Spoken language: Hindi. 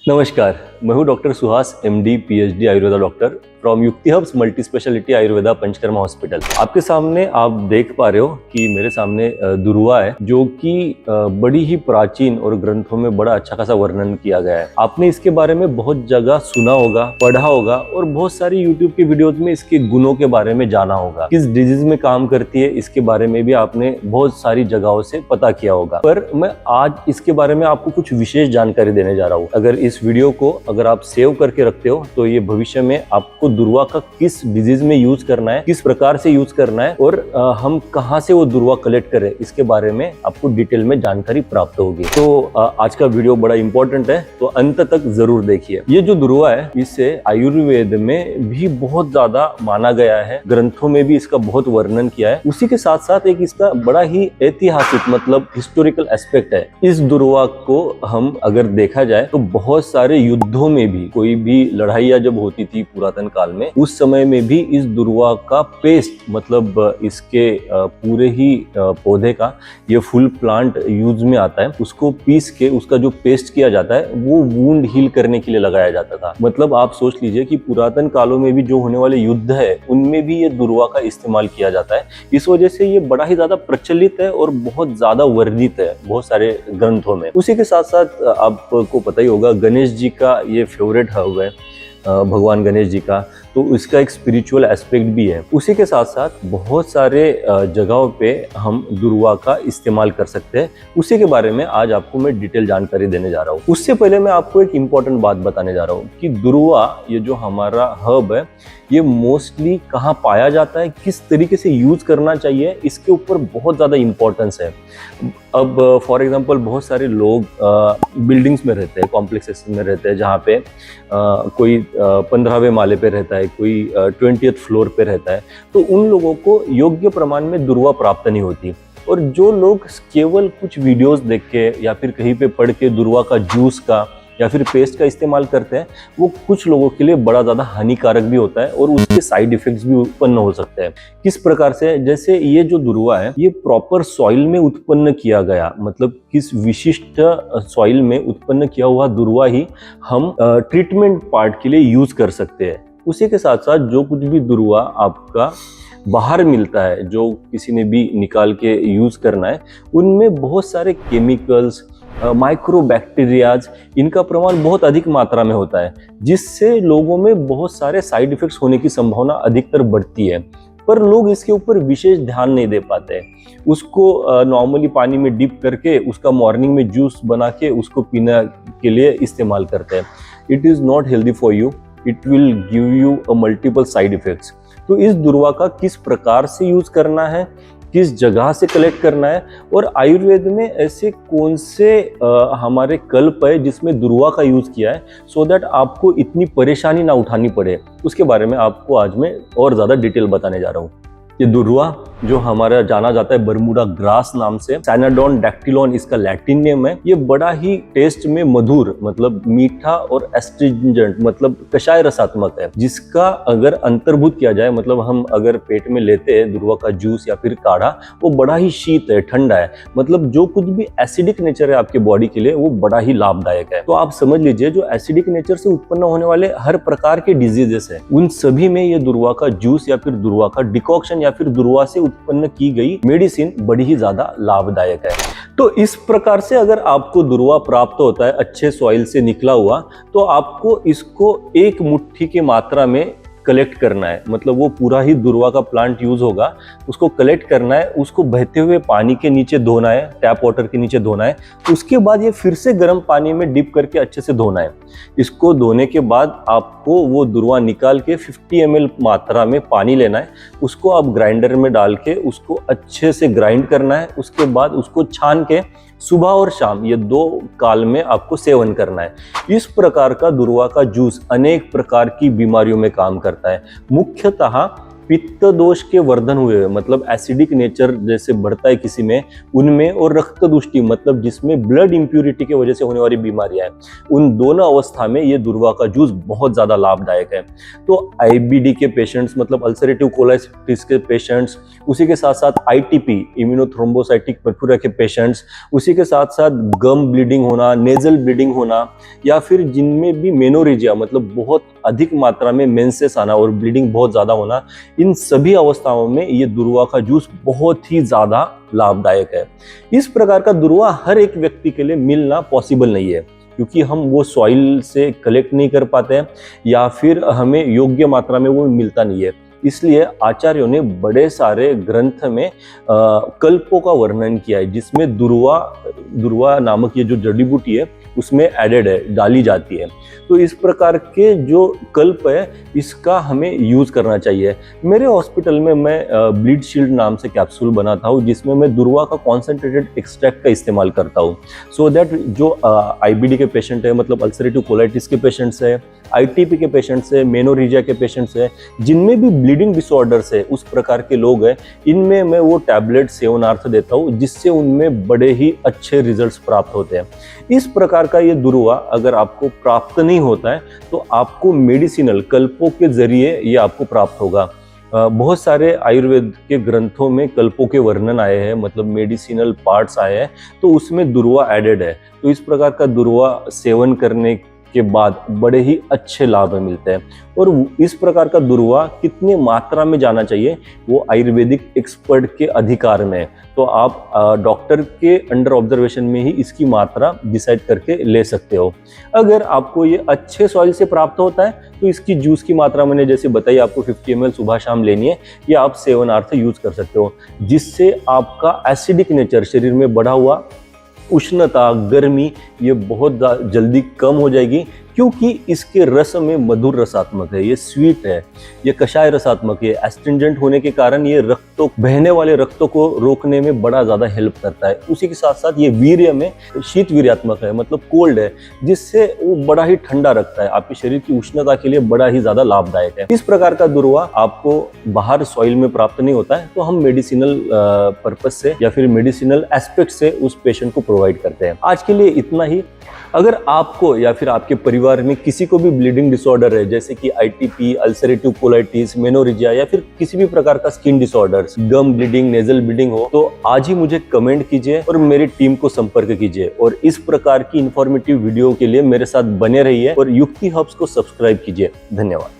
नमस्कार, मैं हूं doctor Suhas MD PhD Ayurveda doctor from Yukti herbs multi speciality Ayurveda Panchakarma hospital. आपके सामने आप देख पा रहे हो कि मेरे सामने दुर्वा है, जो कि बड़ी ही प्राचीन और ग्रंथों में बड़ा अच्छा खासा वर्णन किया गया है। आपने इसके बारे में बहुत जगह सुना होगा, पढ़ा होगा और बहुत सारी यूट्यूब की वीडियोज में इसके गुणों के बारे में जाना होगा। किस डिजीज में काम करती है इसके बारे में भी आपने बहुत सारी जगहों से पता किया होगा। पर मैं आज इसके बारे में आपको कुछ विशेष जानकारी देने जा रहा हूँ। अगर इस वीडियो को अगर आप सेव करके रखते हो तो ये भविष्य में आपको दुर्वा का किस डिजीज में यूज करना है, किस प्रकार से यूज करना है और हम कहाँ से वो दुर्वा कलेक्ट करें, इसके बारे में आपको डिटेल में जानकारी प्राप्त होगी। तो आज का वीडियो बड़ा इंपॉर्टेंट है, तो अंत तक जरूर देखिए। ये जो दुर्वा है इसे आयुर्वेद में भी बहुत ज्यादा माना गया है, ग्रंथों में भी इसका बहुत वर्णन किया है। उसी के साथ साथ एक इसका बड़ा ही ऐतिहासिक मतलब हिस्टोरिकल एस्पेक्ट है। इस दुर्वा को हम अगर देखा जाए तो बहुत सारे युद्धों में भी, कोई भी लड़ाइयाँ जब होती थी पुरातन काल में, उस समय में भी इस दुर्वा का पेस्ट मतलब इसके पूरे ही पौधे का ये फुल प्लांट यूज में आता है। उसको पीस के उसका जो पेस्ट किया जाता है वो वुंड हील करने के लिए लगाया जाता था। मतलब आप सोच लीजिए कि पुरातन कालों में भी जो होने वाले युद्ध है उनमें भी ये दुर्वा का इस्तेमाल किया जाता है। इस वजह से ये बड़ा ही ज्यादा प्रचलित है और बहुत ज्यादा वर्णित है बहुत सारे ग्रंथों में। उसी के साथ साथ आपको पता ही होगा गणेश जी का ये फेवरेट हर्ब है, भगवान गणेश जी का, तो इसका एक स्पिरिचुअल एस्पेक्ट भी है। उसी के साथ साथ बहुत सारे जगहों पे हम दुर्वा का इस्तेमाल कर सकते हैं। उसी के बारे में आज आपको मैं डिटेल जानकारी देने जा रहा हूँ। उससे पहले मैं आपको एक इम्पॉर्टेंट बात बताने जा रहा हूँ कि दुर्वा ये जो हमारा हर्ब है ये मोस्टली कहाँ पाया जाता है, किस तरीके से यूज करना चाहिए, इसके ऊपर बहुत ज़्यादा इम्पोर्टेंस है। अब फॉर एग्जांपल बहुत सारे लोग बिल्डिंग्स में रहते हैं, कॉम्प्लेक्सेस में रहते हैं, जहाँ पे कोई 15वें माले पे रहता है, कोई 20th फ्लोर पे रहता है, तो उन लोगों को योग्य प्रमाण में दुर्वा प्राप्त नहीं होती। और जो लोग केवल कुछ वीडियोस देख के या फिर कहीं पे पढ़ के दुर्वा का जूस का या फिर पेस्ट का इस्तेमाल करते हैं, वो कुछ लोगों के लिए बड़ा ज़्यादा हानिकारक भी होता है और उसके साइड इफेक्ट्स भी उत्पन्न हो सकते हैं। किस प्रकार से? जैसे ये जो दुर्वा है ये प्रॉपर सॉइल में उत्पन्न किया गया, मतलब किस विशिष्ट सॉइल में उत्पन्न किया हुआ दुर्वा ही हम ट्रीटमेंट पार्ट के लिए यूज कर सकते हैं। उसी के साथ साथ जो कुछ भी दुर्वा आपका बाहर मिलता है, जो किसी ने भी निकाल के यूज करना है, उनमें बहुत सारे केमिकल्स, माइक्रोबैक्टीरियाज, इनका प्रमाण बहुत अधिक मात्रा में होता है, जिससे लोगों में बहुत सारे साइड इफेक्ट्स होने की संभावना अधिकतर बढ़ती है। पर लोग इसके ऊपर विशेष ध्यान नहीं दे पाते हैं। उसको नॉर्मली पानी में डिप करके उसका मॉर्निंग में जूस बना के उसको पीने के लिए इस्तेमाल करते हैं। It is not healthy for you, it will give you a multiple side effects. तो इस दुर्वा का किस प्रकार से यूज करना है, किस जगह से कलेक्ट करना है और आयुर्वेद में ऐसे कौन से हमारे कल्प है जिसमें दुर्वा का यूज किया है, सो दैट आपको इतनी परेशानी ना उठानी पड़े, उसके बारे में आपको आज मैं और ज़्यादा डिटेल बताने जा रहा हूँ। ये दुर्वा जो हमारा जाना जाता है बरमूडा ग्रास नाम से, सैनाडोन डैक्टिलोन इसका लैटिन नेम है। ये बड़ा ही टेस्ट में मधुर मतलब मीठा और एस्ट्रिंजेंट मतलब कषाय रसात्मक है, जिसका अगर अंतर्भूत किया जाए, मतलब हम अगर पेट में लेते हैं दुर्वा का जूस या फिर काढ़ा, वो बड़ा ही शीत है, ठंडा है, मतलब जो कुछ भी एसिडिक नेचर है आपके बॉडी के लिए वो बड़ा ही लाभदायक है। तो आप समझ लीजिए जो एसिडिक नेचर से उत्पन्न होने वाले हर प्रकार के डिजीजेस है, उन सभी में ये दुर्वा का जूस या फिर दुर्वा का डिकॉक्शन या फिर दुर्वा से उत्पन्न की गई मेडिसिन बड़ी ही ज्यादा लाभदायक है। तो इस प्रकार से अगर आपको दुर्वा प्राप्त होता है अच्छे सॉइल से निकला हुआ, तो आपको इसको एक मुट्ठी की मात्रा में कलेक्ट करना है। मतलब वो पूरा ही दुर्वा का प्लांट यूज होगा, उसको कलेक्ट करना है, उसको बहते हुए पानी के नीचे धोना है, टैप वाटर के नीचे धोना है। उसके बाद ये फिर से गर्म पानी में डिप करके अच्छे से धोना है। इसको धोने के बाद आपको वो दुर्वा निकाल के 50 ml मात्रा में पानी लेना है, उसको आप ग्राइंडर में डाल के उसको अच्छे से ग्राइंड करना है। उसके बाद उसको छान के सुबह और शाम ये 2 काल में आपको सेवन करना है। इस प्रकार का दुर्वा का जूस अनेक प्रकार की बीमारियों में काम करता है। मुख्यतः पित्त दोष के वर्धन हुए, मतलब एसिडिक नेचर जैसे बढ़ता है किसी में, उनमें, और रक्त दुष्टि मतलब जिसमें ब्लड इंप्यूरिटी की वजह से होने वाली बीमारियां हैं, उन दोनों अवस्था में ये दुर्वा का जूस बहुत ज़्यादा लाभदायक है। तो आईबीडी के पेशेंट्स मतलब अल्सरेटिव कोलाइटिस के पेशेंट्स, उसी के साथ साथ आईटीपी इम्यूनोथ्रोम्बोसाइटिक परफुरा के पेशेंट्स, उसी के साथ साथ गम ब्लीडिंग होना, नेजल ब्लीडिंग होना, या फिर जिनमें भी मेनोरेजिया मतलब बहुत अधिक मात्रा में मेंसेस आना और ब्लीडिंग बहुत ज़्यादा होना, इन सभी अवस्थाओं में ये दुर्वा का जूस बहुत ही ज़्यादा लाभदायक है। इस प्रकार का दुर्वा हर एक व्यक्ति के लिए मिलना पॉसिबल नहीं है, क्योंकि हम वो सॉइल से कलेक्ट नहीं कर पाते हैं या फिर हमें योग्य मात्रा में वो मिलता नहीं है। इसलिए आचार्यों ने बड़े सारे ग्रंथ में कल्पों का वर्णन किया है, जिसमें दुर्वा नामक ये जो जड़ी बूटी है उसमें एडेड है, डाली जाती है। तो इस प्रकार के जो कल्प है इसका हमें यूज़ करना चाहिए। मेरे हॉस्पिटल में मैं ब्लीड शील्ड नाम से कैप्सूल बनाता हूँ, जिसमें मैं दुर्वा का कॉन्सेंट्रेटेड एक्सट्रैक्ट का इस्तेमाल करता हूँ, सो दैट जो आईबीडी के पेशेंट है मतलब अल्सरेटिव कोलाइटिस के पेशेंट्स है, आईटीपी के पेशेंट्स है, मेनोरेजिया के पेशेंट्स है, जिनमें भी ब्लीडिंग डिसऑर्डर्स है, उस प्रकार के लोग हैं, इनमें मैं वो टैबलेट सेवनार्थ देता हूँ, जिससे उनमें बड़े ही अच्छे रिजल्ट्स प्राप्त होते हैं। इस प्रकार का ये दुर्वा अगर आपको प्राप्त नहीं होता है तो आपको मेडिसिनल कल्पों के जरिए ये आपको प्राप्त होगा। बहुत सारे आयुर्वेद के ग्रंथों में कल्पों के वर्णन आए हैं, मतलब मेडिसिनल पार्ट्स आए हैं, तो उसमें दुर्वा एडेड है। तो इस प्रकार का दुर्वा सेवन करने के बाद बड़े ही अच्छे लाभ मिलते हैं। और इस प्रकार का दुर्वा कितनी मात्रा में जाना चाहिए वो आयुर्वेदिक एक्सपर्ट के अधिकार में है। तो आप डॉक्टर के अंडर ऑब्जर्वेशन में ही इसकी मात्रा डिसाइड करके ले सकते हो। अगर आपको ये अच्छे सॉइल से प्राप्त होता है तो इसकी जूस की मात्रा मैंने जैसे बताई आपको 50 ml सुबह शाम लेनी है, ये आप सेवनार्थ यूज कर सकते हो, जिससे आपका एसिडिक नेचर शरीर में बढ़ा हुआ उष्णता, गर्मी, ये बहुत जल्दी कम हो जाएगी, क्योंकि इसके रस में मधुर रसात्मक है, ये स्वीट है, ये कषाय रसात्मक है। एस्ट्रिंजेंट होने के कारण ये रक्तों बहने वाले रक्तों को रोकने में बड़ा ज़्यादा हेल्प करता है। उसी के साथ साथ ये वीर्य में शीत वीर्यात्मक है, मतलब कोल्ड है, जिससे वो बड़ा ही ठंडा रखता है, आपके शरीर की उष्णता के लिए बड़ा ही ज़्यादा लाभदायक है। इस प्रकार का दुर्वा आपको बाहर सॉइल में प्राप्त नहीं होता है, तो हम मेडिसिनल पर्पज से या फिर मेडिसिनल एस्पेक्ट से उस पेशेंट को प्रोवाइड करते हैं। आज के लिए इतना ही। अगर आपको या फिर आपके परिवार में किसी को भी ब्लीडिंग डिसऑर्डर है, जैसे कि आईटीपी, अल्सरेटिव कोलाइटिस, मेनोरेजिया या फिर किसी भी प्रकार का स्किन डिसऑर्डर्स, गम ब्लीडिंग, नेजल ब्लीडिंग हो, तो आज ही मुझे कमेंट कीजिए और मेरी टीम को संपर्क कीजिए। और इस प्रकार की इंफॉर्मेटिव वीडियो के लिए मेरे साथ बने रहिए और युक्ति हब्स को सब्सक्राइब कीजिए। धन्यवाद।